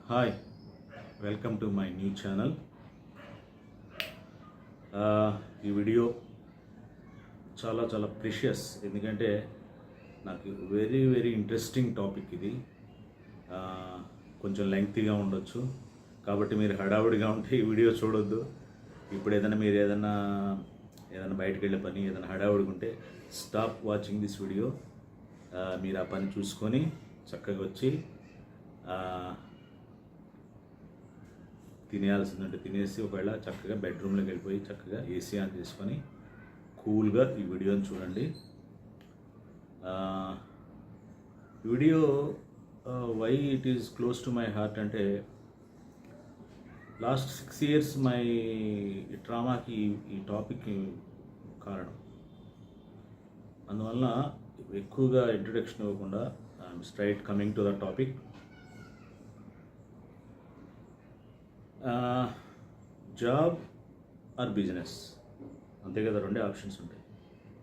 Hi, welcome to my new channel. ఈ video చాలా చాలా ప్రిషియస్, ఎందుకంటే నాకు వెరీ వెరీ ఇంట్రెస్టింగ్ టాపిక్ ఇది. కొంచెం లెంగ్తీగా ఉండొచ్చు, కాబట్టి మీరు హడావుడిగా ఉంటే ఈ వీడియో చూడొద్దు. ఇప్పుడు మీరు ఏదైనా బయటకు వెళ్ళే పని, ఏదైనా హడావుడిగా ఉంటే స్టాప్ వాచింగ్ దిస్ వీడియో. మీరు ఆ పని చూసుకొని చక్కగా వచ్చి తినేయాల్సిందంటే తినేసి, ఒకవేళ చక్కగా బెడ్రూమ్లోకి వెళ్ళిపోయి చక్కగా ఏసీ ఆన్ చేసుకొని కూల్గా ఈ వీడియోని చూడండి. Video why it is close to my heart అంటే, లాస్ట్ 6 years మై ట్రామాకి ఈ టాపిక్ కారణం. అందువలన ఎక్కువగా ఇంట్రడక్షన్ ఇవ్వకుండా I'm straight coming to the topic. Job or business, అంతే కదా, రెండే ఆప్షన్స్ ఉంటాయి.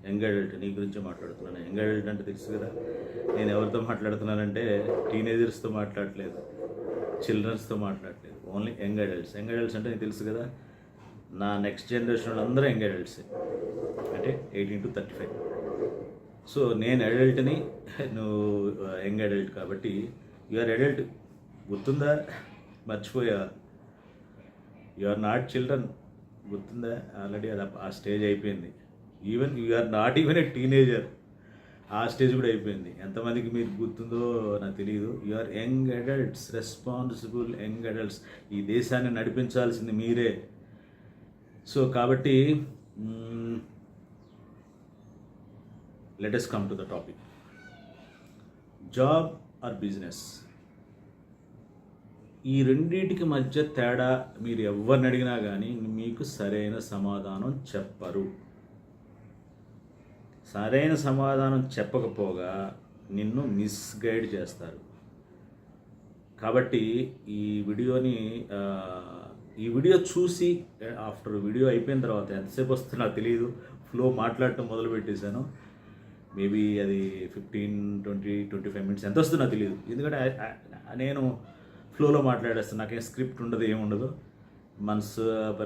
యంగ్ అడల్ట్, నీ గురించే మాట్లాడుతున్నాను. యంగ్ అడల్ట్ అంటే తెలుసు కదా, నేను ఎవరితో మాట్లాడుతున్నానంటే టీనేజర్స్తో మాట్లాడట్లేదు, చిల్డ్రన్స్తో మాట్లాడట్లేదు, only young adults. Young adults అంటే నీకు తెలుసు కదా, నా నెక్స్ట్ జనరేషన్ అందరూ యంగ్ అడల్ట్సే, అంటే 18 to 35. సో నేను అడల్ట్ని, నువ్వు యంగ్ అడల్ట్, కాబట్టి యూఆర్ అడల్ట్. గుర్తుందా? మర్చిపోయా? యు ఆర్ నాట్ చిల్డ్రన్, గుర్తుందా? ఆల్రెడీ అది ఆ స్టేజ్ అయిపోయింది. Even you are not even a teenager, ఆ స్టేజ్ కూడా అయిపోయింది. ఎంతమందికి మీరు గుర్తుందో నాకు తెలియదు. You are young adults, responsible young adults. ఈ దేశాన్ని నడిపించాల్సింది మీరే. సో కాబట్టి let us come to the topic. Job or business, ఈ రెండింటికి మధ్య తేడా మీరు ఎవరిని అడిగినా కానీ మీకు సరైన సమాధానం చెప్పరు. సరైన సమాధానం చెప్పకపోగా నిన్ను మిస్గైడ్ చేస్తారు. కాబట్టి ఈ వీడియో చూసి, ఆఫ్టర్ వీడియో అయిపోయిన తర్వాత ఎంతసేపు వస్తుందో నాకు తెలియదు, ఫ్లో మాట్లాడటం మొదలుపెట్టేశాను. మేబీ అది 15, 20, 25 minutes ఎంత వస్తుందో నాకు తెలియదు, ఎందుకంటే నేను ఫ్లోలో మాట్లాడేస్తాను. నాకేం స్క్రిప్ట్ ఉండదు, ఏముండదు. మనసు,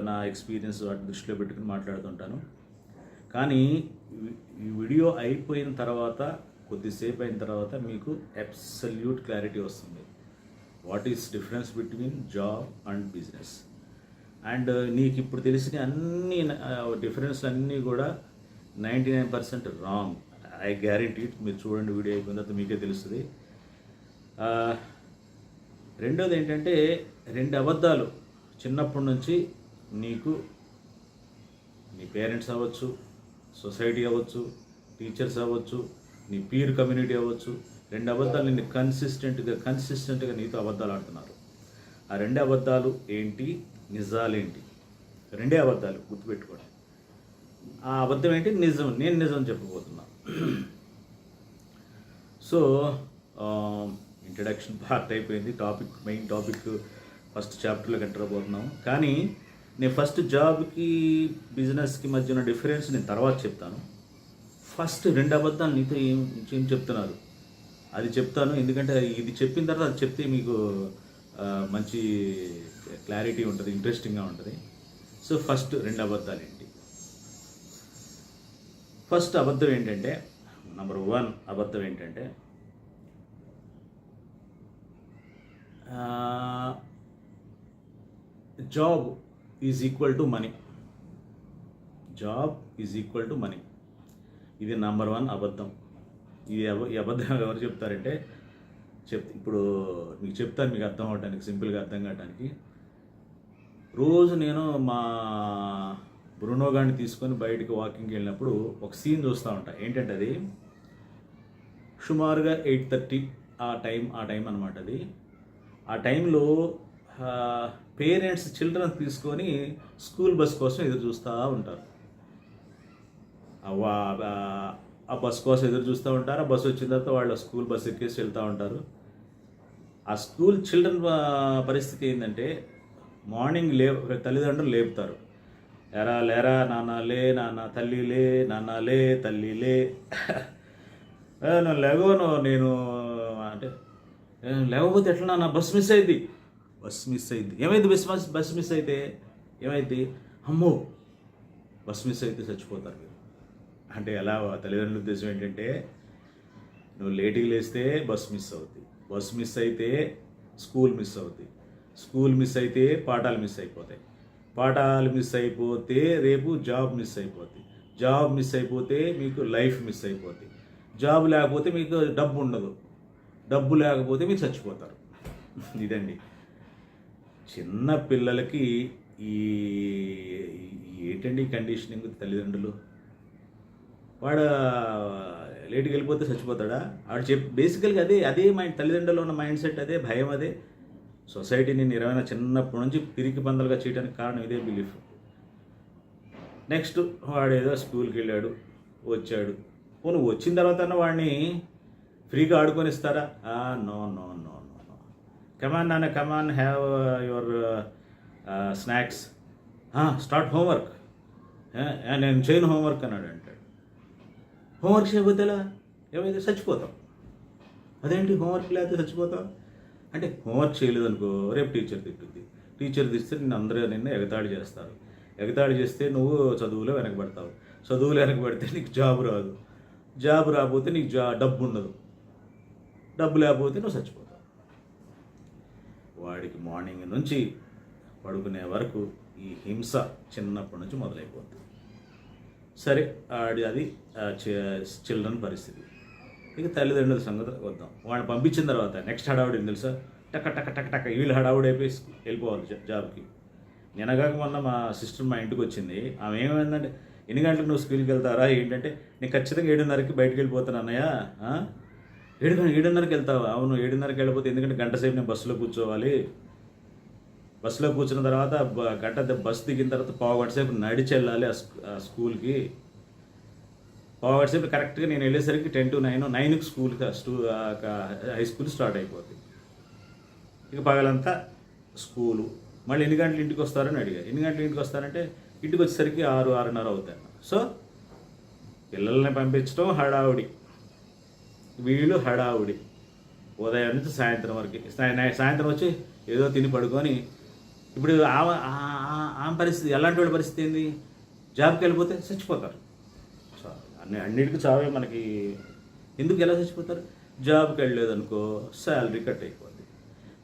నా ఎక్స్పీరియన్స్ వాటి దృష్టిలో పెట్టుకుని మాట్లాడుతుంటాను. కానీ ఈ వీడియో అయిపోయిన తర్వాత, కొద్దిసేపు అయిన తర్వాత మీకు అబ్సల్యూట్ క్లారిటీ వస్తుంది. What is difference between job and business. And నీకు ఇప్పుడు తెలిసిన అన్ని డిఫరెన్స్ అన్నీ కూడా 99% రాంగ్. I guarantee it. మీరు చూడండి, వీడియో అయిపోయిన తర్వాత మీకే తెలుస్తుంది. రెండోది ఏంటంటే, 2 అబద్ధాలు చిన్నప్పటి నుంచి నీకు, నీ పేరెంట్స్ అవ్వచ్చు, సొసైటీ అవ్వచ్చు, టీచర్స్ అవ్వచ్చు, నీ పీర్ కమ్యూనిటీ అవ్వచ్చు, 2 అబద్ధాలు నిన్ను కన్సిస్టెంట్గా నీతో అబద్ధాలు ఆడుతున్నారు. ఆ 2 అబద్ధాలు ఏంటి, నిజాలేంటి? 2 అబద్ధాలు గుర్తుపెట్టుకోండి. ఆ అబద్ధం ఏంటి, నిజం. నేను నిజం చెప్పబోతున్నా. సో ఇంట్రడక్షన్ పార్ట్ అయిపోయింది. మెయిన్ టాపిక్ ఫస్ట్ చాప్టర్లోకి ఎంటర్ అయిపోతున్నాం. కానీ నేను ఫస్ట్ జాబ్కి బిజినెస్కి మధ్య ఉన్న డిఫరెన్స్ నేను తర్వాత చెప్తాను. ఫస్ట్ 2 అబద్ధాలు నీతో ఏం చెప్తున్నారు అది చెప్తాను. ఎందుకంటే ఇది చెప్పిన తర్వాత అది చెప్తే మీకు మంచి క్లారిటీ ఉంటుంది, ఇంట్రెస్టింగ్గా ఉంటుంది. సో ఫస్ట్ 2 అబద్ధాలు ఏంటి? ఫస్ట్ అబద్ధం ఏంటంటే, నెంబర్ 1 అబద్ధం ఏంటంటే, job is equal to money. Job is equal to money. ఇది నెంబర్ 1 అబద్ధం. ఈ అబద్ధం ఎవరు చెప్తారంటే, ఇప్పుడు మీకు చెప్తాను, మీకు అర్థం అవడానికి, సింపుల్గా అర్థం కావడానికి. రోజు నేను మా బ్రూనో గారిని తీసుకొని బయటికి వాకింగ్కి వెళ్ళినప్పుడు ఒక సీన్ చూస్తూ ఉంటాను. ఏంటంటే అది సుమారుగా 8:30 ఆ టైం అనమాట. అది ఆ టైంలో పేరెంట్స్ చిల్డ్రన్ తీసుకొని స్కూల్ బస్ కోసం ఎదురు చూస్తూ ఉంటారు. ఆ బస్ కోసం ఎదురు చూస్తూ ఉంటారు. ఆ బస్సు వచ్చిన తర్వాత వాళ్ళు స్కూల్ బస్ ఎక్కేసి వెళ్తూ ఉంటారు. ఆ స్కూల్ చిల్డ్రన్ పరిస్థితి ఏంటంటే, మార్నింగ్ తల్లిదండ్రులు లేపుతారు. లేరా నాన్న, లే నాన్న, తల్లి లే నాన్న, లే తల్లి లే, నువ్వు లేవను, నేను అంటే లేకపోతే ఎట్లా, నా బస్ మిస్ అయింది, బస్ మిస్ అయింది. ఏమైంది? బస్ మిస్ అయితే ఏమైంది? అమ్మో, బస్ మిస్ అయితే చచ్చిపోతారు మీరు అంటే ఎలా? తల్లిదండ్రుల ఉద్దేశం ఏంటంటే నువ్వు లేటుగా లేస్తే బస్ మిస్ అవుతుంది, బస్ మిస్ అయితే స్కూల్ మిస్ అవుతుంది, స్కూల్ మిస్ అయితే పాఠాలు మిస్ అయిపోతాయి, పాఠాలు మిస్ అయిపోతే రేపు జాబ్ మిస్ అయిపోతుంది, జాబ్ మిస్ అయిపోతే మీకు లైఫ్ మిస్ అయిపోతుంది, జాబ్ లేకపోతే మీకు డబ్బు ఉండదు, డబ్బు లేకపోతే మీరు చచ్చిపోతారు. ఇదండి చిన్న పిల్లలకి ఈ ఏంటండి కండిషనింగ్ తల్లిదండ్రులు. వాడు లేటుకి వెళ్ళిపోతే చచ్చిపోతాడా? వాడు బేసికల్గా అదే మైండ్, తల్లిదండ్రులు ఉన్న మైండ్ సెట్ అదే, భయం అదే. సొసైటీని నిర్వహణ చిన్నప్పటి నుంచి పిరికి పందలుగా చేయడానికి కారణం ఇదే బిలీఫ్. నెక్స్ట్ వాడు ఏదో స్కూల్కి వెళ్ళాడు, వచ్చాడు, పోను వచ్చిన తర్వాత వాడిని ఫ్రీగా ఆడుకొని ఇస్తారా? No no no no no. Come on నాన్న, come on, have your snacks, start homework. నేను చేయను హోంవర్క్ అన్నాడు అంటాడు. హోంవర్క్ చేయకపోతే ఏమైతే చచ్చిపోతాం. అదేంటి హోంవర్క్ లేకపోతే చచ్చిపోతాం అంటే? హోంవర్క్ చేయలేదు అనుకో, రేపు టీచర్ తిట్టుద్ది, టీచర్ తిస్తే నిన్ను ఎగతాళి చేస్తారు, ఎగతాళి చేస్తే నువ్వు చదువులో వెనకబడతావు, చదువులో వెనకబడితే నీకు జాబ్ రాదు, జాబ్ రాకపోతే నీకు డబ్బు ఉండదు, డబ్బు లేకపోతే నువ్వు చచ్చిపోతావు. వాడికి మార్నింగ్ నుంచి పడుకునే వరకు ఈ హింస చిన్నప్పటి నుంచి మొదలైపోతుంది. సరే, అది చిల్డ్రన్ పరిస్థితి. ఇక తల్లిదండ్రుల సంగతి వద్దాం. వాడిని పంపించిన తర్వాత నెక్స్ట్ హడావుడి తెలుసా? టక్క టక్క టక్క టక్క వీళ్ళు హడావుడి అయిపోయి వెళ్ళిపోవాలి జాబ్కి. నిన్నగాక మొన్న మా సిస్టర్ మా ఇంటికి వచ్చింది. ఆమె ఏమైందంటే, ఎన్ని గంటలకు నువ్వు స్కూల్కి వెళ్తారా ఏంటంటే, నేను ఖచ్చితంగా 7:30కి బయటకు వెళ్ళిపోతాను అన్నయ్య. 7:30కి వెళ్తావా? అవును, 7:30కి వెళ్ళిపోతే ఎందుకంటే గంట సేపు నేను బస్సులో కూర్చోవాలి, బస్సులో కూర్చున్న తర్వాత గంట బస్సు దిగిన తర్వాత పావుగంట సేపు నడిచి వెళ్ళాలి ఆ స్కూల్కి. పావుగంట సేపు కరెక్ట్గా నేను వెళ్ళేసరికి 10 to 9, 9కి హై స్కూల్ స్టార్ట్ అయిపోతుంది. ఇక పగలంతా స్కూలు. మళ్ళీ ఎన్ని గంటలు ఇంటికి వస్తారని అడిగారు. ఎన్ని గంటలు ఇంటికి వస్తారంటే ఇంటికి వచ్చేసరికి 6, 6:30 అవుతాయి. సో పిల్లల్ని పంపించడం హడావుడి, వీళ్ళు హడావుడి, ఉదయం నుంచి సాయంత్రం వరకు. సాయంత్రం వచ్చి ఏదో తిని పడుకొని, ఇప్పుడు ఆమె పరిస్థితి, ఎలాంటి వాళ్ళ పరిస్థితి ఏంది? జాబ్కి వెళ్ళిపోతే చచ్చిపోతారు. అన్నిటికీ చావే మనకి. ఎందుకు ఎలా చచ్చిపోతారు? జాబ్కి వెళ్ళలేదనుకో శాలరీ కట్ అయిపోద్ది,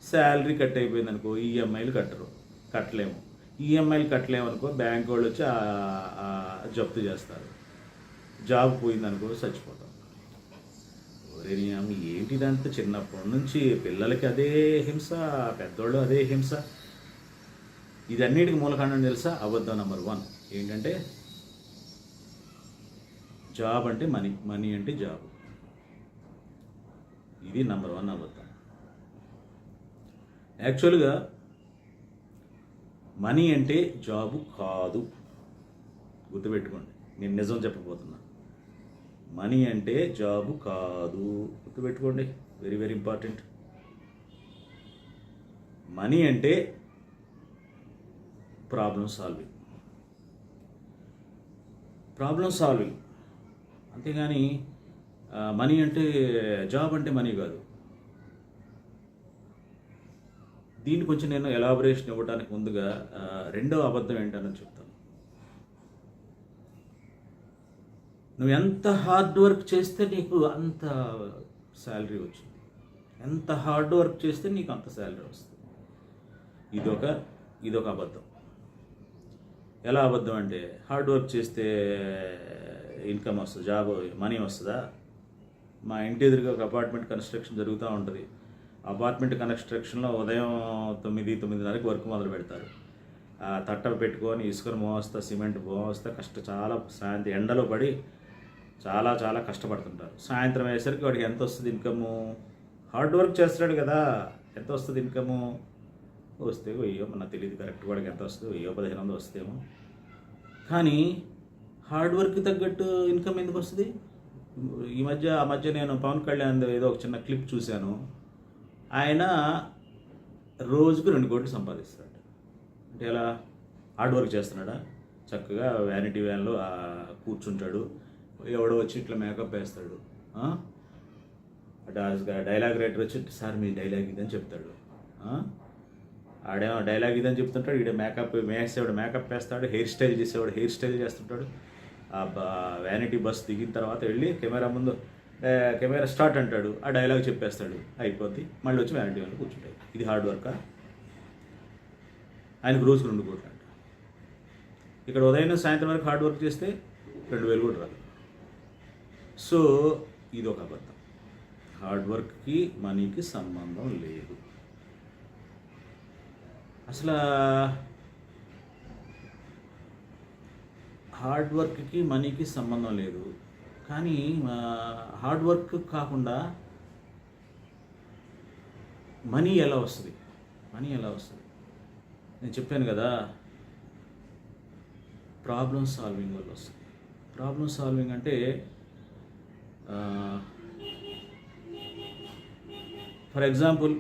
శాలరీ కట్ అయిపోయింది అనుకో ఈఎంఐలు కట్టలేము, ఈఎంఐలు కట్టలేము అనుకో బ్యాంక్ వాళ్ళు వచ్చి జప్తు చేస్తారు, జాబ్ పోయిందనుకో చచ్చిపోతాం. ఏంటిదంటే చిన్నప్పటి నుంచి పిల్లలకి అదే హింస, పెద్దోళ్ళు అదే హింస. ఇది అన్నిటికీ మూలకాండం తెలుసా? అబద్ధం నెంబర్ 1 ఏంటంటే, జాబ్ అంటే మనీ, మనీ అంటే జాబ్. ఇది నెంబర్ 1 అబద్ధం. యాక్చువల్గా మనీ అంటే జాబు కాదు, గుర్తుపెట్టుకోండి. నేను నిజం చెప్పబోతున్నా. మనీ అంటే జాబు కాదు, గుర్తుపెట్టుకోండి. Very very important. మనీ అంటే ప్రాబ్లం సాల్వింగ్, అంతేగాని మనీ అంటే జాబ్ అంటే మనీ కాదు. దీన్ని కొంచెం నేను ఎలాబరేషన్ ఇవ్వడానికి ముందుగా రెండో అబద్ధం ఏంటని చెప్తాను. నువ్వు ఎంత హార్డ్ వర్క్ చేస్తే నీకు అంత శాలరీ వచ్చింది, ఎంత హార్డ్ వర్క్ చేస్తే నీకు అంత శాలరీ వస్తుంది. ఇదొక అబద్ధం. ఎలా అబద్ధం అంటే, హార్డ్ వర్క్ చేస్తే ఇన్కమ్ వస్తుంది, జాబ్ మనీ వస్తుందా? మా ఇంటి ఎదురుగా ఒక అపార్ట్మెంట్ కన్స్ట్రక్షన్ జరుగుతూ ఉంటుంది. అపార్ట్మెంట్ కన్స్ట్రక్షన్లో ఉదయం 9, 9:30కి వర్క్ మొదలు పెడతారు. తట్ట పెట్టుకొని ఇసుకను మోస్తా, సిమెంట్ మోస్తా, చాలా సాయంత్రం ఎండలో పడి చాలా చాలా కష్టపడుతుంటారు. సాయంత్రం అయ్యేసరికి వాడికి ఎంత వస్తుంది ఇన్కము? హార్డ్ వర్క్ చేస్తున్నాడు కదా, ఎంత వస్తుంది ఇన్కము? వస్తే 1000, నాకు తెలియదు కరెక్ట్ వాడికి ఎంత వస్తుంది, 1000-1500 వస్తేమో. కానీ హార్డ్ వర్క్కి తగ్గట్టు ఇన్కమ్ ఎందుకు వస్తుంది? ఆ మధ్య నేను పవన్ కళ్యాణ్ ఏదో ఒక చిన్న క్లిప్ చూశాను. ఆయన రోజుకు 2 కోట్లు సంపాదిస్తాడు. అంటే ఎలా? హార్డ్ వర్క్ చేస్తున్నాడా? చక్కగా వ్యానిటీ వ్యాన్లో కూర్చుంటాడు, ఎవడో వచ్చి ఇట్లా మేకప్ వేస్తాడు, డైలాగ్ రైటర్ వచ్చి సార్ మీ డైలాగ్ ఇదని చెప్తాడు. ఆడేమో డైలాగ్ ఇదని చెప్తుంటాడు, ఈడ మేకప్ వేసేవాడు మేకప్ వేస్తాడు, హెయిర్ స్టైల్ చేసేవాడు హెయిర్ స్టైల్ చేస్తుంటాడు. ఆ వ్యానిటీ బస్ దిగిన తర్వాత వెళ్ళి కెమెరా ముందు కెమెరా స్టార్ట్ అంటాడు, ఆ డైలాగ్ చెప్పేస్తాడు, అయిపోద్ది. మళ్ళీ వచ్చి వ్యానిటీ వాళ్ళు కూర్చుంటాడు. ఇది హార్డ్ వర్కా? ఆయనకు రోజుకు 2 కోట్లు అంట. ఇక్కడ ఉదయం సాయంత్రం వరకు హార్డ్ వర్క్ చేస్తే 2,000 కూడా రాదు. సో ఇది ఒక అబద్ధం. హార్డ్ వర్క్కి మనీకి సంబంధం లేదు. అసలు హార్డ్ వర్క్కి మనీకి సంబంధం లేదు. కానీ హార్డ్ వర్క్ కాకుండా మనీ ఎలా వస్తుంది? నేను చెప్పాను కదా, ప్రాబ్లమ్ సాల్వింగ్ వల్ల వస్తుంది. ప్రాబ్లమ్ సాల్వింగ్ అంటే ఫర్ ఎగ్జాంపుల్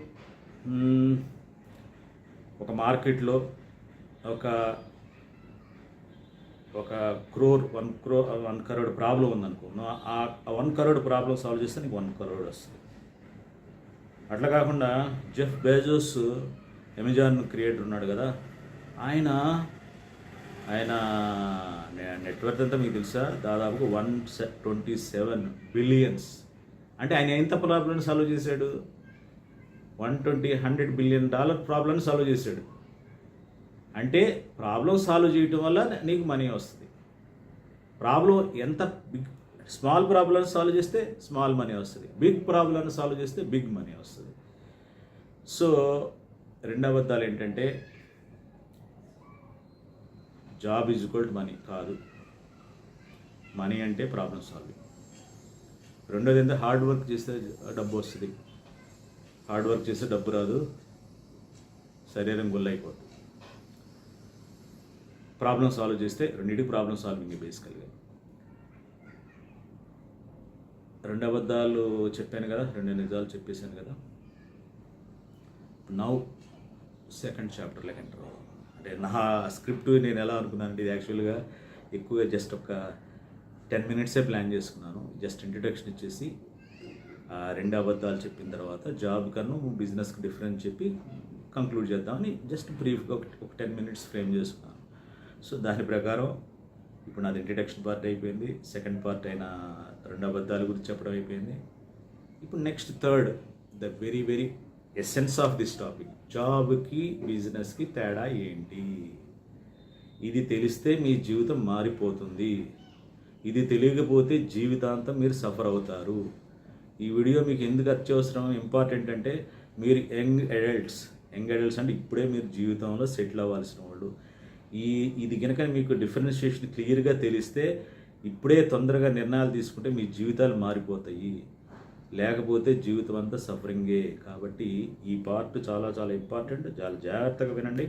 ఒక మార్కెట్లో ఒక 1 crore ప్రాబ్లం ఉందనుకో, ఆ 1 crore ప్రాబ్లం సాల్వ్ చేస్తే నీకు 1 crore వస్తుంది. అట్లా కాకుండా జెఫ్ బెజోస్ అమెజాన్ క్రియేటర్ ఉన్నాడు కదా, ఆయన నెట్వర్క్ అంతా మీకు తెలుసా, దాదాపుగా 127 బిలియన్స్. అంటే ఆయన ఎంత ప్రాబ్లమ్ సాల్వ్ చేశాడు? $100 బిలియన్ ప్రాబ్లమ్ని సాల్వ్ చేశాడు. అంటే ప్రాబ్లం సాల్వ్ చేయటం వల్ల నీకు మనీ వస్తుంది. ప్రాబ్లం ఎంత స్మాల్ ప్రాబ్లమ్ సాల్వ్ చేస్తే స్మాల్ మనీ వస్తుంది, బిగ్ ప్రాబ్లమ్ సాల్వ్ చేస్తే బిగ్ మనీ వస్తుంది. సో 2 అబద్ధాలు ఏంటంటే job is equal to money కాదు. మనీ అంటే ప్రాబ్లమ్ సాల్వింగ్. రెండోది ఏంటంటే హార్డ్ వర్క్ చేస్తే డబ్బు వస్తుంది. హార్డ్ వర్క్ చేస్తే డబ్బు రాదు, శరీరం గుల్లైపోతుంది. ప్రాబ్లం సాల్వ్ చేస్తే రెండింటికి ప్రాబ్లం సాల్వింగ్ బేసికల్గా. 2 అబద్ధాలు చెప్పాను కదా, 2 నిజాలు చెప్పేశాను కదా. నౌ సెకండ్ చాప్టర్లోకి ఎంటర్ అవ్వాలి. అంటే నా స్క్రిప్ట్ నేను ఎలా అనుకున్నానంటే, ఇది యాక్చువల్గా ఎక్కువగా జస్ట్ ఒక 10 minutesే ప్లాన్ చేసుకున్నాను. జస్ట్ ఇంట్రడక్షన్ ఇచ్చేసి 2 అబద్ధాలు చెప్పిన తర్వాత జాబ్ కన్నా బిజినెస్కి డిఫరెన్స్ చెప్పి కంక్లూడ్ చేద్దామని జస్ట్ బ్రీఫ్గా ఒక 10 minutes ఫ్రేమ్ చేసుకున్నాను. సో దాని ప్రకారం ఇప్పుడు నాది ఇంట్రడక్షన్ పార్ట్ అయిపోయింది. సెకండ్ పార్ట్ అయిన 2 అబద్ధాల గురించి చెప్పడం అయిపోయింది. ఇప్పుడు next third, the very very essence of this topic, జాబ్కి బిజినెస్కి తేడా ఏంటి? ఇది తెలిస్తే మీ జీవితం మారిపోతుంది. ఇది తెలియకపోతే జీవితాంతం మీరు సఫర్ అవుతారు. ఈ వీడియో మీకు ఎందుకు అత్యవసరం, ఇంపార్టెంట్ అంటే, మీరు యంగ్ అడల్ట్స్ అంటే ఇప్పుడే మీరు జీవితంలో సెటిల్ అవ్వాల్సిన వాళ్ళు. ఇది కనుక మీకు డిఫరెన్షియేషన్ క్లియర్గా తెలిస్తే ఇప్పుడే తొందరగా నిర్ణయాలు తీసుకుంటే మీ జీవితాలు మారిపోతాయి. లేకపోతే జీవితం అంతా సఫరింగే. కాబట్టి ఈ పార్ట్ చాలా చాలా ఇంపార్టెంట్, చాలా జాగ్రత్తగా వినండి.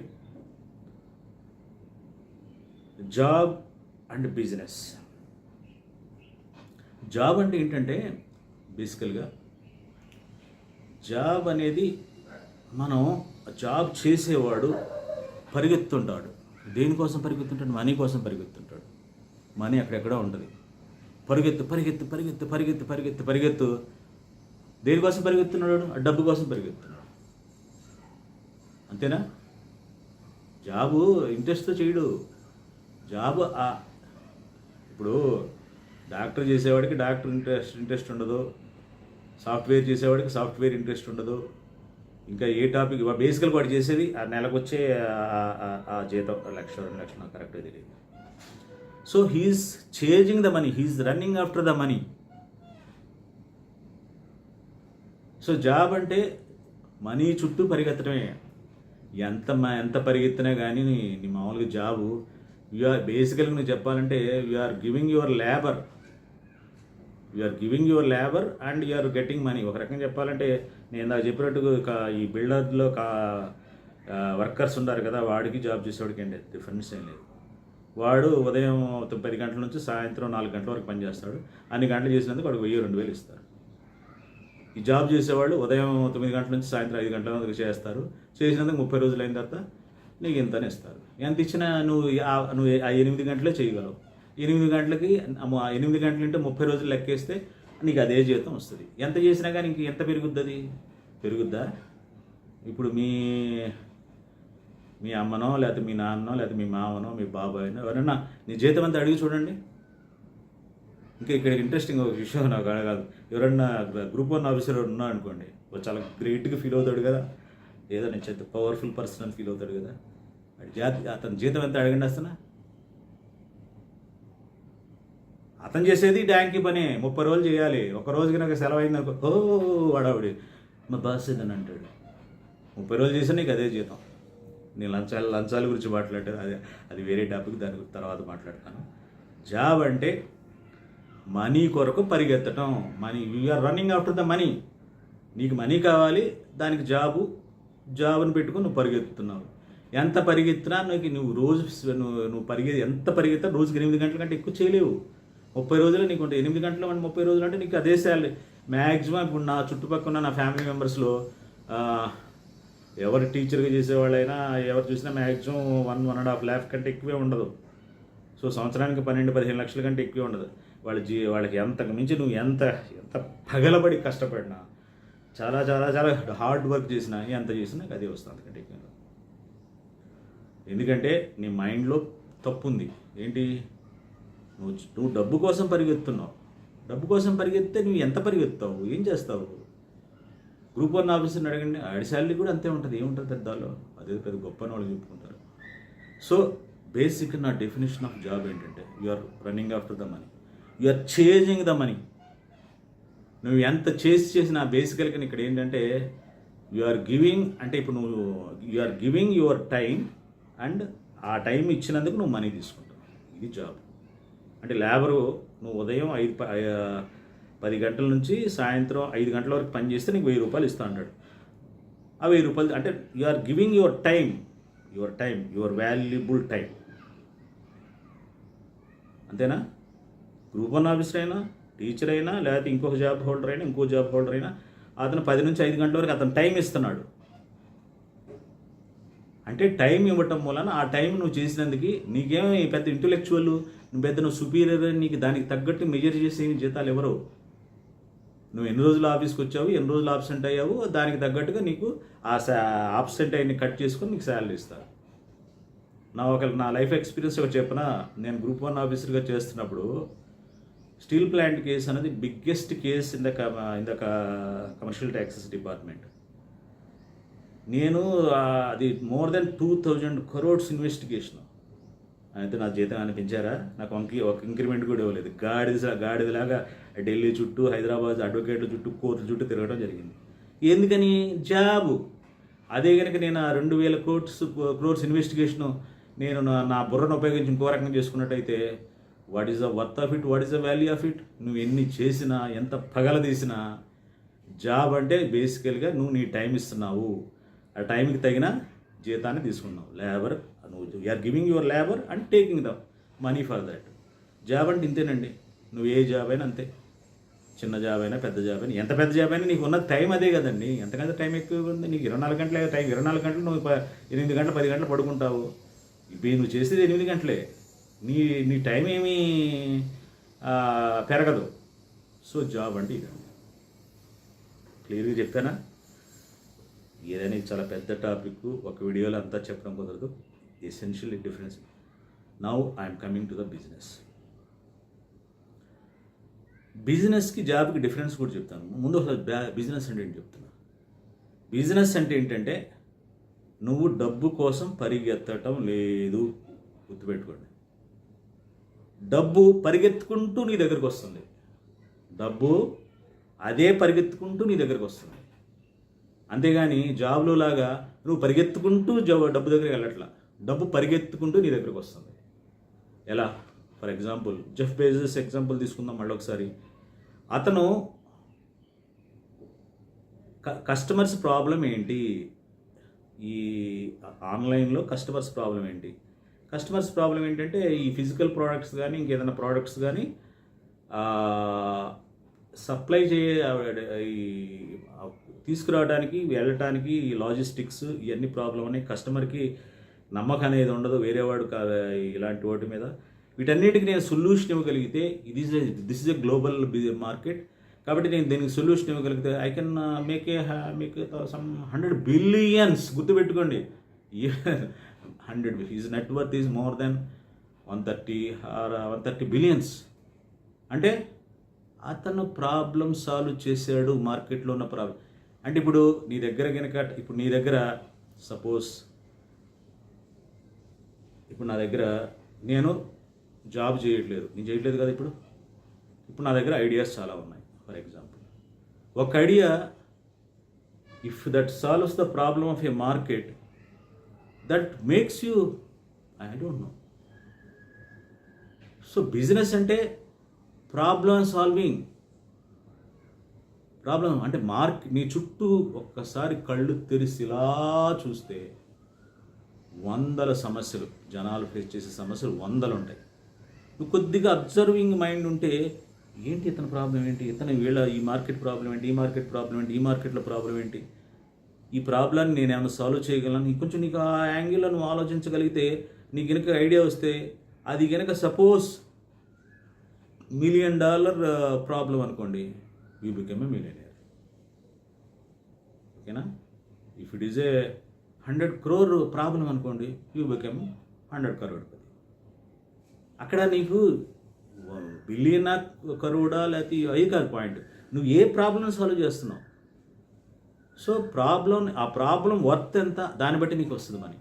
Job and business. జాబ్ అంటే ఏంటంటే బేసికల్గా జాబ్ అనేది, మనం జాబ్ చేసేవాడు పరిగెత్తుంటాడు. దేనికోసం పరిగెత్తుంటాడు? మనీ కోసం పరిగెత్తుంటాడు. మనీ అక్కడెక్కడో ఉంటుంది. పరిగెత్తు పరిగెత్తు పరిగెత్తు పరిగెత్తు పరిగెత్తు పరిగెత్తు దేనికోసం పరిగెత్తున్నాడు? ఆ డబ్బు కోసం పరిగెత్తున్నాడు. అంతేనా? జాబు ఇంట్రెస్ట్తో చేయడు. జాబు ఇప్పుడు డాక్టర్ చేసేవాడికి డాక్టర్ ఇంట్రెస్ట్ ఉండదు, సాఫ్ట్వేర్ చేసేవాడికి సాఫ్ట్వేర్ ఇంట్రెస్ట్ ఉండదు. ఇంకా ఏ టాపిక్ బేసికల్ వాడు చేసేది ఆ నెలకు వచ్చే ఆ జీతం 1,00,000 2 లక్షలు నాకు కరెక్ట్గా తెలియదు. So he's chasing the money, he's running after the money. So job అంటే మనీ చుట్టూ పరిగెత్తడమే. ఎంత పరిగెత్తినా కానీ నీ మామూలుగా జాబు, బేసికల్గా నువ్వు చెప్పాలంటే you are giving your labour and you are getting money. ఒక రకంగా చెప్పాలంటే నేను నాకు చెప్పినట్టుగా ఈ బిల్డర్లో వర్కర్స్ ఉన్నారు కదా, వాడికి జాబ్ చేసేవాడికి ఏంటి డిఫరెన్స్ ఏం లేదు. వాడు ఉదయం 10 గంటల నుంచి సాయంత్రం 4 గంటల వరకు పనిచేస్తాడు. అన్ని గంటలు చేసినందుకు వాడికి 1,000-2,000 ఇస్తారు. ఈ జాబ్ చేసేవాళ్ళు ఉదయం 9 గంటల నుంచి సాయంత్రం 5 గంటల వరకు చేస్తారు. చేసినందుకు 30 రోజులు అయిన తర్వాత నీకు ఇంతనే ఇస్తారు. ఎంత ఇచ్చినా నువ్వు ఆ 8 గంటలే చేయగలవు. 8 గంటలకి 8 గంటలు అంటే 30 రోజులు లెక్కేస్తే నీకు అదే జీతం వస్తుంది. ఎంత చేసినా కానీ ఇంక ఎంత పెరుగుద్ది? పెరుగుద్దా? ఇప్పుడు మీ అమ్మనో లేకపోతే మీ నాన్ననో లేకపోతే మీ మామనో మీ బాబాయ్నో ఎవరైనా నీ జీతం అంతా అడిగి చూడండి. ఇంకా ఇక్కడ ఇంట్రెస్టింగ్ ఒక విషయం నాకు అడగాలి, ఎవరన్నా గ్రూప్ 1 ఆఫీసర్ ఉన్నాడు అనుకోండి, వాడు చాలా గ్రేట్గా ఫీల్ అవుతాడు కదా, ఏదో నేను చేత పవర్ఫుల్ పర్సన్ అని ఫీల్ అవుతాడు కదా, అతని జీతం ఎంత అడగండి వస్తున్నా. అతను చేసేది ట్యాంక్కి పని, 30 రోజులు చేయాలి. ఒక రోజుకి నాకు సెలవు అయింది అనుకో, వాడావిడి మా బాస్ ఏదని అంటాడు. 30 రోజులు చేస్తే నీకు అదే జీతం. నేను లంచాల గురించి మాట్లాడేది అది వేరే టాపిక్, దాని గురించి తర్వాత మాట్లాడతాను. జాబ్ అంటే మనీ కొరకు పరిగెత్తడం. Money, you're running after the money. నీకు మనీ కావాలి, దానికి జాబ్ని పెట్టుకుని నువ్వు పరిగెత్తుతున్నావు. ఎంత పరిగెత్తినా నువ్వు రోజు ఎంత పరిగెత్తా రోజుకి 8 గంటల కంటే ఎక్కువ చేయలేవు. 30 రోజులు నీకు ఉంటే 8 గంటలు అంటే 30 రోజులు అంటే నీకు అదే శాలరీ. మ్యాక్సిమం ఇప్పుడు నా చుట్టుపక్కల నా ఫ్యామిలీ మెంబర్స్లో ఎవరు టీచర్గా చేసేవాళ్ళైనా ఎవరు చూసినా మ్యాక్సిమం 1.5 lakh కంటే ఎక్కువే ఉండదు. సో సంవత్సరానికి 12-15 లక్షల కంటే ఎక్కువే ఉండదు. వాళ్ళకి ఎంతకు మించి నువ్వు ఎంత పగలబడి కష్టపడినా, చాలా చాలా చాలా హార్డ్ వర్క్ చేసినా, ఎంత చేసినా అదే వస్తుంది అంతకంటే ఎక్కువ. ఎందుకంటే నీ మైండ్లో తప్పు ఉంది. ఏంటి? నువ్వు డబ్బు కోసం పరిగెత్తున్నావు. డబ్బు కోసం పరిగెత్తే నువ్వు ఎంత పరిగెత్తావు, ఏం చేస్తావు? గ్రూప్ 1 ఆఫీసర్ని అడగండి, ఆడి శాలరీ కూడా అంతే ఉంటుంది. ఏముంటుంది పెద్దలో? అదే పెద్ద గొప్ప వాళ్ళు చెప్పుకుంటారు. సో బేసిక్ నా డెఫినేషన్ ఆఫ్ జాబ్ ఏంటంటే, you are running after the money, you are chasing the money. నువ్వు ఎంత చేసినా బేసికల్గా ఇక్కడ ఏంటంటే యు ఆర్ గివింగ్, అంటే ఇప్పుడు you are giving your time, and ఆ టైం ఇచ్చినందుకు నువ్వు మనీ తీసుకుంటావు. ఇది జాబ్. అంటే లేబరు నువ్వు ఉదయం 10 గంటల నుంచి సాయంత్రం 5 గంటల వరకు పని చేస్తే నీకు 1000 రూపాయలు ఇస్తా అంటాడు. ఆ 1000 రూపాయలు అంటే you are giving your time, your valuable time. అంతేనా? గ్రూప్ 1 ఆఫీసర్ అయినా, టీచర్ అయినా, లేకపోతే ఇంకొక జాబ్ హోల్డర్ అయినా, అతను 10 నుంచి 5 గంటల వరకు అతను టైం ఇస్తున్నాడు. అంటే టైం ఇవ్వటం వలన ఆ టైం నువ్వు చేసినందుకు నీకేమీ పెద్ద ఇంటలెక్చువల్, నువ్వు సుపీరియర్, నీకు దానికి తగ్గట్టు మెజర్ చేసే జీతాలు ఎవరు? నువ్వు ఎన్ని రోజులు ఆఫీస్కి వచ్చావు, ఎన్ని రోజులు ఆబ్సెంట్ అయ్యావు, దానికి తగ్గట్టుగా నీకు ఆ ఆబ్సెంట్ అయిన కట్ చేసుకొని నీకు శాలరీ ఇస్తారు. నా లైఫ్ ఎక్స్పీరియన్స్ చెప్పిన, నేను గ్రూప్ 1 ఆఫీసర్గా చేస్తున్నప్పుడు స్టీల్ ప్లాంట్ కేసు అనేది biggest case in the commercial taxes department. నేను అది మోర్ దెన్ 2000 crores ఇన్వెస్టిగేషన్. అయితే నా జీతం అనిపించారా? నాకు ఒక ఇంక్రిమెంట్ కూడా ఇవ్వలేదు. గాడిదలాగా ఢిల్లీ చుట్టూ, హైదరాబాద్ అడ్వకేట్ల చుట్టూ, కోర్టుల చుట్టూ తిరగడం జరిగింది. ఎందుకని? జాబు. అదే కనుక నేను 2000 crores ఇన్వెస్టిగేషను నేను నా బుర్రను ఉపయోగించి ఇంకో రకంగా చేసుకున్నట్టయితే, what is the worth of it, what is the value of it? నువ్వు ఎన్ని చేసినా, ఎంత పగలదీసినా, జాబ్ అంటే బేసికల్గా నువ్వు నీ టైం ఇస్తున్నావు, ఆ టైంకి తగిన జీతాన్ని తీసుకున్నావు. లేబర్, నువ్వు you're giving your labour and taking the money for that. Job అంటే ఇంతేనండి. నువ్వు ఏ జాబ్ అయినా అంతే, చిన్న జాబ్ అయినా పెద్ద జాబ్ అయినా, ఎంత పెద్ద జాబ్ అయినా నీకు ఉన్న టైం అదే కదండి. ఎంతకంటే టైం ఎక్కువ ఉంది నీకు. 24 గంటలే టైం. 24 గంటలు నువ్వు 8 గంటలు 10 గంటలు పడుకుంటావు. ఇప్పుడు నువ్వు చేసేది 8 గంటలే. నీ టైం ఏమీ పెరగదు. సో జాబ్ అంటే ఇది. క్లియర్గా చెప్తానా? ఏదైనా చాలా పెద్ద టాపిక్, ఒక వీడియోలో అంతా చెప్పడం కుదరదు. Essential difference. Now I'm coming to the business. బిజినెస్కి జాబ్కి డిఫరెన్స్ కూడా చెప్తాను. ముందు బిజినెస్ అంటే ఏంటి చెప్తున్నా. బిజినెస్ అంటే ఏంటంటే నువ్వు డబ్బు కోసం పరిగెత్తటం లేదు. గుర్తుపెట్టుకోండి. డబ్బు పరిగెత్తుకుంటూ నీ దగ్గరకు వస్తుంది. డబ్బు అదే పరిగెత్తుకుంటూ నీ దగ్గరకు వస్తుంది. అంతేగాని జాబ్లో లాగా నువ్వు పరిగెత్తుకుంటూ డబ్బు దగ్గరికి వెళ్ళట్లా. డబ్బు పరిగెత్తుకుంటూ నీ దగ్గరకు వస్తుంది. ఎలా? For example Jeff Bezos example తీసుకుందాం మళ్ళీ ఒకసారి. అతను కస్టమర్స్ ప్రాబ్లం ఏంటి? ఈ ఆన్లైన్లో కస్టమర్స్ ప్రాబ్లం ఏంటి? కస్టమర్స్ ప్రాబ్లం ఏంటంటే ఈ ఫిజికల్ ప్రోడక్ట్స్ కానీ ఇంకేదైనా ప్రోడక్ట్స్ కానీ సప్లై తీసుకురావడానికి, వెళ్ళటానికి, ఈ లాజిస్టిక్స్ ఇవన్నీ ప్రాబ్లం ఉన్నాయి. కస్టమర్కి నమ్మకం అనేది ఉండదు వేరేవాడు ఇలాంటి వాటి మీద. వీటన్నిటికి నేను సొల్యూషన్ ఇవ్వగలిగితే, this is a global market కాబట్టి నేను దీనికి సొల్యూషన్ ఇవ్వగలిగితే I can make some 100 billions. గుర్తుపెట్టుకోండి, 100, his net worth is more than 130 billions. అంటే అతను ప్రాబ్లం సాల్వ్ చేశాడు మార్కెట్లో ఉన్న ప్రాబ్లం. అంటే ఇప్పుడు నీ దగ్గర కనుక, ఇప్పుడు నీ దగ్గర సపోజ్, ఇప్పుడు నా దగ్గర నేను జాబ్ చేయట్లేదు, నేను చేయట్లేదు కదా ఇప్పుడు నా దగ్గర ఐడియాస్ చాలా ఉన్నాయి. ఫర్ ఎగ్జాంపుల్, ఒక idea if that solves the problem of A market, that makes you, I don't know. So business అంటే ప్రాబ్లమ్ సాల్వింగ్. ప్రాబ్లం అంటే నీ చుట్టూ ఒక్కసారి కళ్ళు తెరిసి ఇలా చూస్తే వందల సమస్యలు, జనాలు ఫేస్ చేసే సమస్యలు 100 ఉంటాయి. నువ్వు కొద్దిగా అబ్జర్వింగ్ మైండ్ ఉంటే, ఏంటి ఇతని ప్రాబ్లం ఏంటి, ఈ మార్కెట్ ప్రాబ్లం ఏంటి, ఈ మార్కెట్ ప్రాబ్లం ఏంటి, ఈ మార్కెట్లో ప్రాబ్లం ఏంటి, ఈ ప్రాబ్లాన్ని నేను ఏమైనా సాల్వ్ చేయగలను, కొంచెం నీకు ఆ యాంగిల్లో నువ్వు ఆలోచించగలిగితే, నీకు కనుక ఐడియా వస్తే, అది కనుక సపోజ్ $1 million ప్రాబ్లం అనుకోండి, యూ బికమ్ ఏ మిలియనర్. ఓకేనా? If it is a 100 crore problem అనుకోండి, యూ బికమ్ 100 crore. అక్కడ నీకు బిలియనా కరోడా లేకపోతే అవి కాదు పాయింట్, నువ్వు ఏ ప్రాబ్లం సాల్వ్ చేస్తున్నావు. సో ఆ ప్రాబ్లం వర్త్ ఎంత, దాన్ని బట్టి నీకు వస్తుంది మనీ.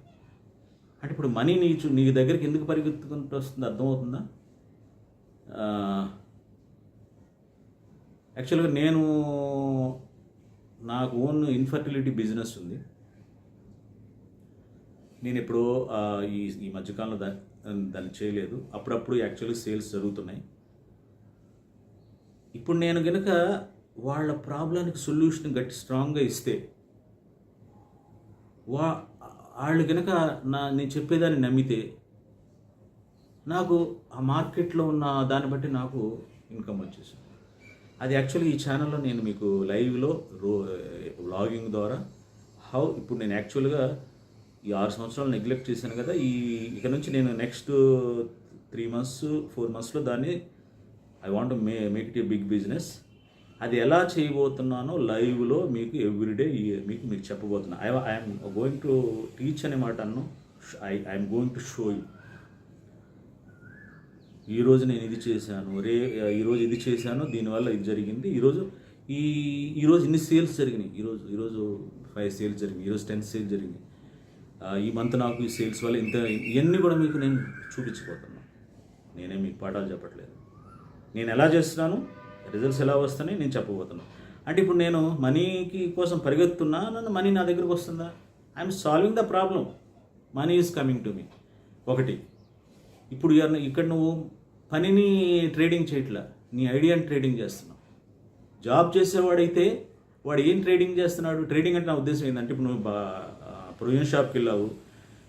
అంటే ఇప్పుడు మనీ నీ దగ్గరికి ఎందుకు పరిగెత్తుకుంటూ వస్తుంది అర్థమవుతుందా? యాక్చువల్గా నాకు ఓన్ ఇన్ఫర్టిలిటీ బిజినెస్ ఉంది. నేను ఎప్పుడో ఈ మధ్యకాలంలో దాన్ని చేయలేదు. అప్పుడప్పుడు యాక్చువల్లీ సేల్స్ జరుగుతున్నాయి. ఇప్పుడు నేను కనుక వాళ్ళ ప్రాబ్లానికి సొల్యూషన్ స్ట్రాంగ్గా ఇస్తే, వాళ్ళు కనుక నేను చెప్పేదాన్ని నమ్మితే, నాకు ఆ మార్కెట్లో ఉన్న దాన్ని బట్టి నాకు ఇన్కమ్ వచ్చేసింది. అది యాక్చువల్లీ ఈ ఛానల్లో నేను మీకు లైవ్లో వ్లాగింగ్ ద్వారా ఇప్పుడు నేను యాక్చువల్గా ఈ 6 సంవత్సరాలు నెగ్లెక్ట్ చేశాను కదా, ఇక నుంచి నేను నెక్స్ట్ 3 months 4 monthsలో దాన్ని I'm want make it a big business. అది ఎలా చేయబోతున్నానో లైవ్లో మీకు ఎవ్రీడే మీకు చెప్పబోతున్నా. ఐఎమ్ గోయింగ్ టు టీచ్ అనే మాట అన్ను, I'm going to show you. ఈరోజు నేను ఇది చేశాను, ఈరోజు ఇది చేశాను, దీనివల్ల ఇది జరిగింది, ఈరోజు ఇన్ని సేల్స్ జరిగినాయి, ఈరోజు 5 సేల్స్ జరిగినాయి, ఈరోజు 10 సేల్స్ జరిగినాయి, ఈ మంత్ నాకు ఈ సేల్స్ వల్ల ఇవన్నీ కూడా మీకు నేను చూపించబోతున్నాను. నేనే మీకు పాఠాలు చెప్పట్లేదు. నేను ఎలా చేస్తున్నాను, రిజల్ట్స్ ఎలా వస్తాయని నేను చెప్పబోతున్నాను. అంటే ఇప్పుడు నేను మనీకి కోసం పరిగెత్తున్నా, మనీ నా దగ్గరకు వస్తుందా? I'm solving the problem, money is coming to me. ఒకటి, ఇప్పుడు ఇక్కడ నువ్వు పనిని ట్రేడింగ్ చేయట్లా, నీ ఐడియాని ట్రేడింగ్ చేస్తున్నావు. జాబ్ చేసేవాడైతే వాడు ఏం ట్రేడింగ్ చేస్తున్నాడు? ట్రేడింగ్ అంటే నా ఉద్దేశం ఏంటంటే, ఇప్పుడు నువ్వు ప్రొవిజన్ షాప్కి వెళ్ళావు,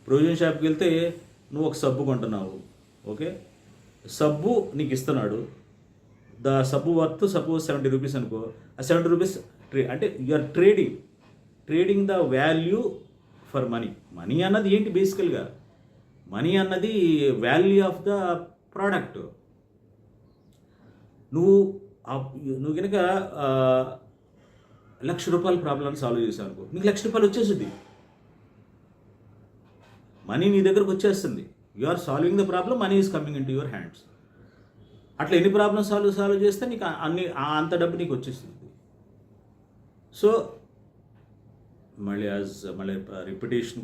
ప్రొవిజన్ షాప్కి వెళ్తే నువ్వు ఒక సబ్బు కొంటున్నావు. ఓకే, సబ్బు నీకు ఇస్తున్నాడు, సబ్బు వర్త్ సపోజ్ 70 rupees అనుకో. ఆ 70 rupees అంటే you're trading the value for money. Money అన్నది ఏంటి? బేసికల్గా మనీ అన్నది వాల్యూ ఆఫ్ ద ప్రోడక్ట్. నువ్వు కనుక ₹1,00,000 ప్రాబ్లమ్ సాల్వ్ చేసావు అనుకో, నీకు ₹1,00,000 వచ్చేస్తుంది. మనీ నీ దగ్గరకు వచ్చేస్తుంది. You are solving the problem, money is coming in to your hands. అట్లా ఎన్ని ప్రాబ్లమ్స్ సాల్వ్ చేస్తే నీకు అంత డబ్బు నీకు వచ్చేస్తుంది. సో మళ్ళీ రిపిటేషన్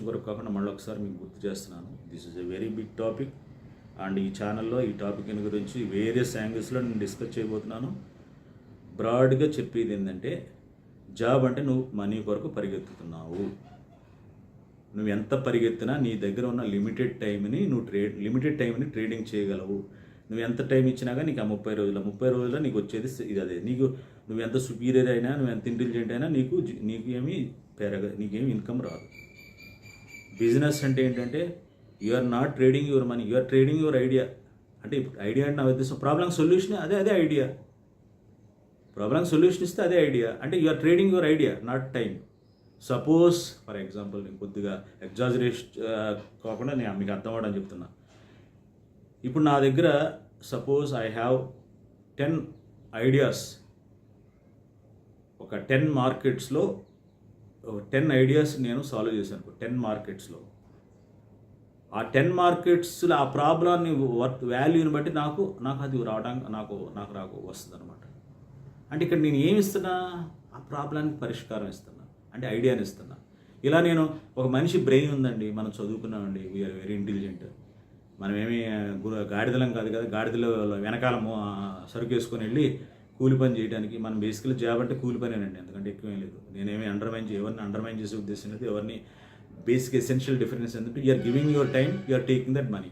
కొరకు కాకుండా మళ్ళీ ఒకసారి మీకు గుర్తు చేస్తున్నాను, this is a very big topic. And ఈ ఛానల్లో ఈ టాపిక్ గురించి వేరియస్ యాంగిల్స్లో నేను డిస్కస్ చేయబోతున్నాను. బ్రాడ్గా చెప్పేది ఏంటంటే, జాబ్ అంటే నువ్వు మనీ కొరకు పరిగెత్తుతున్నావు. నువ్వు ఎంత పరిగెత్తినా నీ దగ్గర ఉన్న లిమిటెడ్ టైంని ట్రేడింగ్ చేయగలవు. నువ్వు ఎంత టైం ఇచ్చినా కానీ నీకు ఆ 30 రోజుల్లో నీకు వచ్చేది ఇది అదే. నువ్వు ఎంత సుపీరియర్ అయినా, నువ్వు ఎంత ఇంటెలిజెంట్ అయినా నీకేమీ ఇన్కమ్ రాదు. బిజినెస్ అంటే ఏంటంటే, you are not trading your money, you are trading your idea. అంటే ఇప్పుడు ఐడియా అంటే నా ఉద్దేశం ప్రాబ్లం సొల్యూషన్, అదే ఐడియా. ప్రాబ్లం సొల్యూషన్ ఇస్తే అదే ఐడియా. అంటే you are trading your idea, not time. Suppose for example, నేను కొద్దిగా ఎగ్జాజరేషన్ కాకుండా నేను మీకు అర్థం అవ్వడం చెప్తున్నా. ఇప్పుడు నా దగ్గర సపోజ్ ఐ హ్యావ్ 10 ఐడియాస్, ఒక 10 మార్కెట్స్లో 10 ఐడియాస్ నేను సాల్వ్ చేశాను. 10 మార్కెట్స్లో ఆ 10 మార్కెట్స్లో ఆ ప్రాబ్లాన్ని వాల్యూని బట్టి నాకు అది రావడానికి నాకు వస్తుంది అనమాట. అంటే ఇక్కడ నేను ఏమి ఇస్తున్నా, ఆ ప్రాబ్లానికి పరిష్కారం ఇస్తున్నా, అంటే ఐడియాని ఇస్తున్నా. ఇలా నేను ఒక మనిషి బ్రెయిన్ ఉందండి, మనం చదువుకున్నామండి, వీఆర్ వెరీ ఇంటెలిజెంట్, మనం ఏమి గాడిదలం కాదు కదా, గాడిదలో వెనకాల సరుకు వేసుకొని వెళ్ళి కూలి పని చేయడానికి. మనం బేసికలీ జాబ్ అంటే కూలి పనేనండి, ఎందుకంటే ఎక్కువేం లేదు. నేనేమి ఎవరిని అండర్మైన్ చేసే ఉద్దేశం లేదు, ఎవరిని. బేసిక్ ఎసెన్షియల్ డిఫరెన్స్ ఏంటంటే you are giving your time, you are taking that money.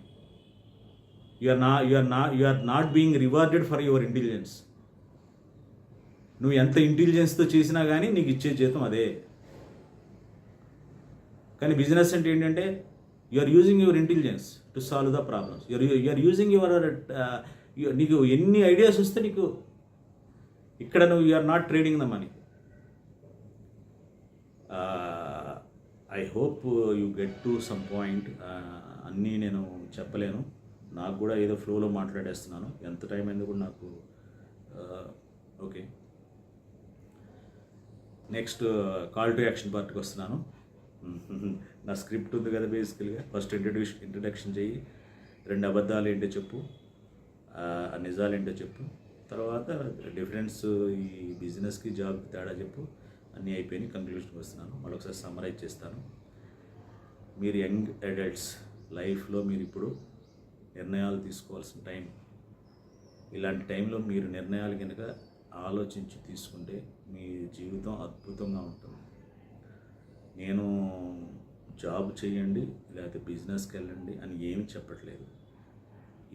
You are not being rewarded for your intelligence. నువ్వు ఎంత ఇంటెలిజెన్స్తో చేసినా కానీ నీకు ఇచ్చే జీతం అదే. కానీ బిజినెస్ అంటే ఏంటంటే you are using your intelligence to solve the problems. You are using నీకు ఎన్ని ఐడియాస్ వస్తే నీకు ఇక్కడ నువ్వు you are not trading the money. I hope you get to some point. అన్నీ నేను చెప్పలేను, నాకు కూడా ఏదో ఫ్లోలో మాట్లాడేస్తున్నాను, ఎంత టైం అయింది కూడా నాకు. Okay, next call to action పార్ట్కి వస్తున్నాను. నా స్క్రిప్ట్ ఉంది కదా బేసికల్గా. ఫస్ట్ ఇంట్రడక్షన్ చెయ్యి, 2 అబద్ధాలు ఏంటో చెప్పు, నిజాలు ఏంటో చెప్పు, తర్వాత డిఫరెన్స్ ఈ బిజినెస్కి జాబ్కి తేడా చెప్పు. అన్నీ అయిపోయినాయి, కంక్లూషన్కి వస్తున్నాను. మరొకసారి సమ్మరైజ్ చేస్తాను. మీరు యంగ్ అడల్ట్స్ లైఫ్లో మీరు ఇప్పుడు నిర్ణయాలు తీసుకోవాల్సిన టైం. ఇలాంటి టైంలో మీరు నిర్ణయాలు కనుక ఆలోచించి తీసుకుంటే మీ జీవితం అద్భుతంగా ఉంటుంది. నేను జాబ్ చేయండి లేకపోతే బిజినెస్కి వెళ్ళండి అని ఏమి చెప్పట్లేదు.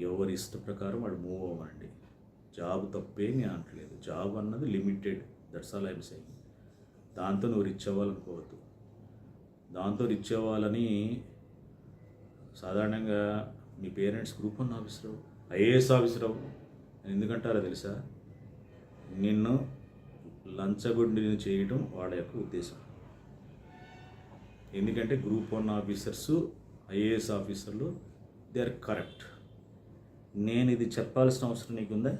ఎవరి ఇష్ట ప్రకారం వాడు మూవ్ అవ్వండి. జాబ్ తప్పే నేను అనట్లేదు. జాబ్ అన్నది limited, that's all I'm saying. దాంతో నువ్వు రిచ్ అవ్వాలనుకోవద్దు. దాంతో రిచ్ అవ్వాలని సాధారణంగా మీ parents group 1 officer, IAS officer అవ్వు ఎందుకంటారో తెలుసా? నిన్ను లంచగొండిని చేయడం వాళ్ళ యొక్క ఉద్దేశం. ఎందుకంటే గ్రూప్ 1 ఆఫీసర్సు, ఐఏఎస్ ఆఫీసర్లు దే ఆర్ కరెక్ట్. నేను ఇది చెప్పాల్సిన అవసరం నీకుందా?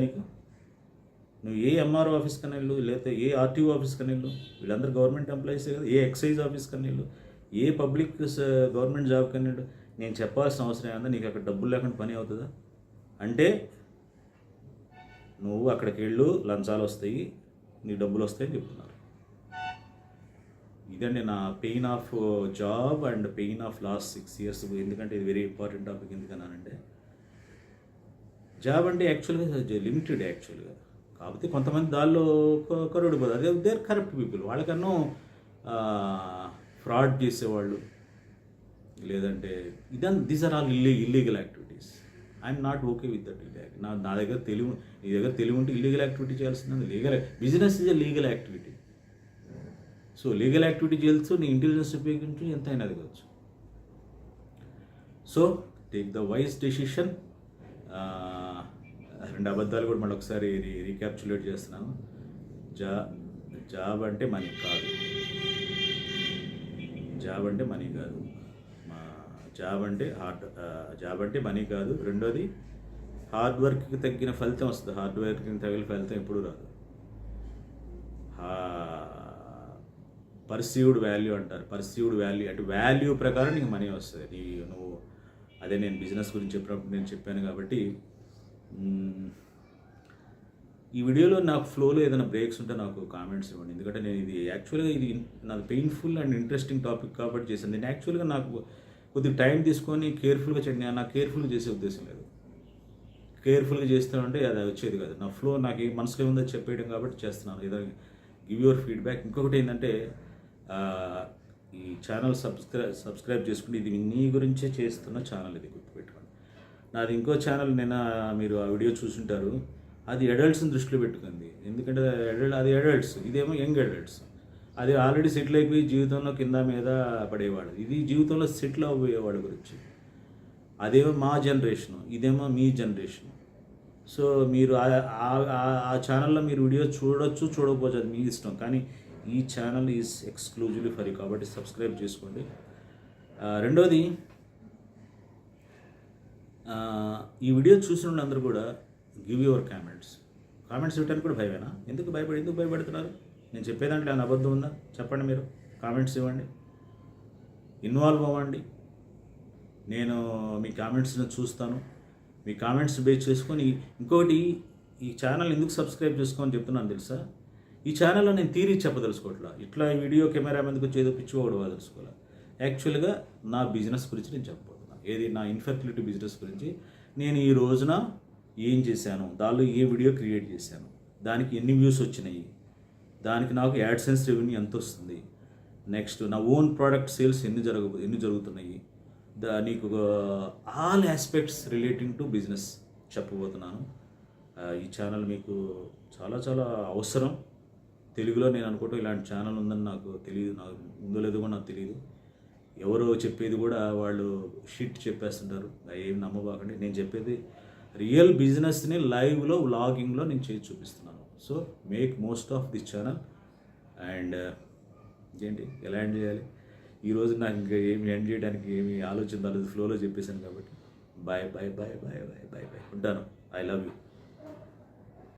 నీకు? నువ్వు ఏ ఎంఆర్ఓ ఆఫీస్ కన్నా వెళ్ళు, లేకపోతే ఏ ఆర్టీఓ ఆఫీస్ కన్నా వెళ్ళు, వీళ్ళందరూ గవర్నమెంట్ ఎంప్లాయీసే కదా. ఏ ఎక్సైజ్ ఆఫీస్ కన్నా వెళ్ళు, ఏ పబ్లిక్ గవర్నమెంట్ జాబ్ కన్నా వెళ్ళు. నేను చెప్పాల్సిన అవసరం ఏమన్నా? నీకు అక్కడ డబ్బులు లేకుండా పని అవుతుందా? అంటే నువ్వు అక్కడికి వెళ్ళు, లంచాలు వస్తాయి, నీకు డబ్బులు వస్తాయని చెప్తున్నారు. ఇదండి నా pain of job and pain of last 6 years. ఎందుకంటే ఇది వెరీ ఇంపార్టెంట్ టాపిక్. ఎందుకన్నానంటే జాబ్ అంటే యాక్చువల్గా లిమిటెడ్ యాక్చువల్గా. కాకపోతే కొంతమంది దానిలో కరుడిపోదు. అదే దే ఆర్ కరప్ట్ పీపుల్. వాళ్ళకన్నా ఫ్రాడ్ చేసేవాళ్ళు, లేదంటే these are all illegal activities. I'm not okay with that. నా దగ్గర నీ దగ్గర తెలివి ఉంటే ఇల్లీగల్ యాక్టివిటీ చేయాల్సింది. Business is a legal activity. So legal activity చేస్తూ నీ ఇంటెలిజెన్స్ ఉపయోగించి ఎంత అయినా అడగవచ్చు. So take the wise decision. 2 అబద్ధాలు కూడా మళ్ళీ ఒకసారి రీక్యాప్చులేట్ చేస్తున్నాను. జాబ్ అంటే మనీ కాదు. జాబ్ అంటే మనీ కాదు. జాబ్ అంటే మనీ కాదు. రెండోది, హార్డ్ వర్క్కి తగ్గిన ఫలితం వస్తుంది. హార్డ్ వర్క్కి తగిన ఫలితం ఎప్పుడూ రాదు. పర్సీవ్డ్ వాల్యూ అంటారు. పర్సీవ్డ్ వాల్యూ అంటే వాల్యూ ప్రకారం నీకు మనీ వస్తుంది. నువ్వు అదే నేను బిజినెస్ గురించి చెప్పినప్పుడు నేను చెప్పాను కాబట్టి. ఈ వీడియోలో నాకు ఫ్లోలో ఏదైనా బ్రేక్స్ ఉంటే నాకు కామెంట్స్ ఇవ్వండి. ఎందుకంటే నేను ఇది నాకు పెయిన్ఫుల్ అండ్ ఇంట్రెస్టింగ్ టాపిక్ కాబట్టి చేశాను. నేను యాక్చువల్గా నాకు కొద్దిగా టైం తీసుకొని కేర్ఫుల్గా చేయండి. నాకు కేర్ఫుల్గా చేసే ఉద్దేశం లేదు. కేర్ఫుల్గా చేస్తానంటే అది వచ్చేది కాదు. నా ఫ్లో నాకు ఏ మనసులో ఉందో చెప్పేయడం కాబట్టి చేస్తున్నాను. ఏదో గివ్ యువర్ ఫీడ్బ్యాక్. ఇంకొకటి ఏంటంటే ఈ ఛానల్ సబ్స్క్రైబ్ చేసుకుంటే ఇది నీ గురించే చేస్తున్న ఛానల్, ఇది గుర్తుపెట్టుకోండి. నాది ఇంకో ఛానల్ మీరు ఆ వీడియో చూసుంటారు. అది అడల్ట్స్ని దృష్టిలో పెట్టుకుంది. ఎందుకంటే అది అడల్ట్స్, ఇదేమో యంగ్ అడల్ట్స్. అది ఆల్రెడీ సెటిల్ అయిపోయి జీవితంలో కింద మీద పడేవాడు. ఇది జీవితంలో సెటిల్ అవ్వేవాడు గురించి. అదేమో మా జనరేషను, ఇదేమో మీ జనరేషను. సో మీరు ఆ ఛానల్లో మీరు వీడియో చూడొచ్చు, చూడకపోవచ్చు, అది మీ ఇష్టం. కానీ ఈ channel is exclusively for you కాబట్టి సబ్స్క్రైబ్ చేసుకోండి. రెండోది, ఈ వీడియో చూసిన అందరూ కూడా గివ్ యువర్ కామెంట్స్ ఇవ్వడానికి కూడా భయమేనా? ఎందుకు భయపడుతున్నారు? నేను చెప్పేదాంట్లో ఏమైనా అబద్ధం ఉందా? చెప్పండి. మీరు కామెంట్స్ ఇవ్వండి, ఇన్వాల్వ్ అవ్వండి. నేను మీ కామెంట్స్ని చూస్తాను. మీ కామెంట్స్ బేస్ చేసుకొని ఇంకోటి, ఈ ఛానల్ ఎందుకు సబ్స్క్రైబ్ చేసుకోమని చెప్తున్నాను తెలుసా? ఈ ఛానల్లో నేను థియరీ చెప్పదలుచుకోవట్లా, ఇట్లా వీడియో కెమెరా మీదకి వచ్చి ఏదో పిచ్చిపోవడం తెలుసుకోవాలి. యాక్చువల్గా నా బిజినెస్ గురించి నేను చెప్పబోతున్నాను. ఏది, నా ఇన్ఫెర్టిలిటీ బిజినెస్ గురించి. నేను ఈ రోజున ఏం చేశాను, దానిలో ఏ వీడియో క్రియేట్ చేశాను, దానికి ఎన్ని వ్యూస్ వచ్చినాయి, దానికి నాకు యాడ్సెన్స్ రెవెన్యూ ఎంత వస్తుంది, నెక్స్ట్ నా ఓన్ ప్రోడక్ట్ సేల్స్ ఎన్ని జరుగుతున్నాయి, నీకు all aspects relating to business చెప్పబోతున్నాను. ఈ ఛానల్ మీకు చాలా చాలా అవసరం. తెలుగులో నేను అనుకోవటం ఇలాంటి ఛానల్ ఉందని నాకు తెలియదు, నాకు ఉందో లేదో కూడా నాకు తెలియదు. ఎవరో చెప్పేది కూడా వాళ్ళు షిట్ చెప్పేస్తుంటారు, ఏం నమ్మబాకండి. నేను చెప్పేది రియల్ బిజినెస్ని లైవ్లో వ్లాగింగ్లో నేను చేసి చూపిస్తున్నాను. So make most of this channel. And ఏంటి, ఎలా ఎండ్ చేయాలి ఈరోజు నాకు ఇంకా ఏమి ఎండ్ చేయడానికి ఏమి ఆలోచన రాలేదు, ఫ్లోలో చెప్పేశాను కాబట్టి bye bye bye bye bye bye bye ఉంటాను. I love you.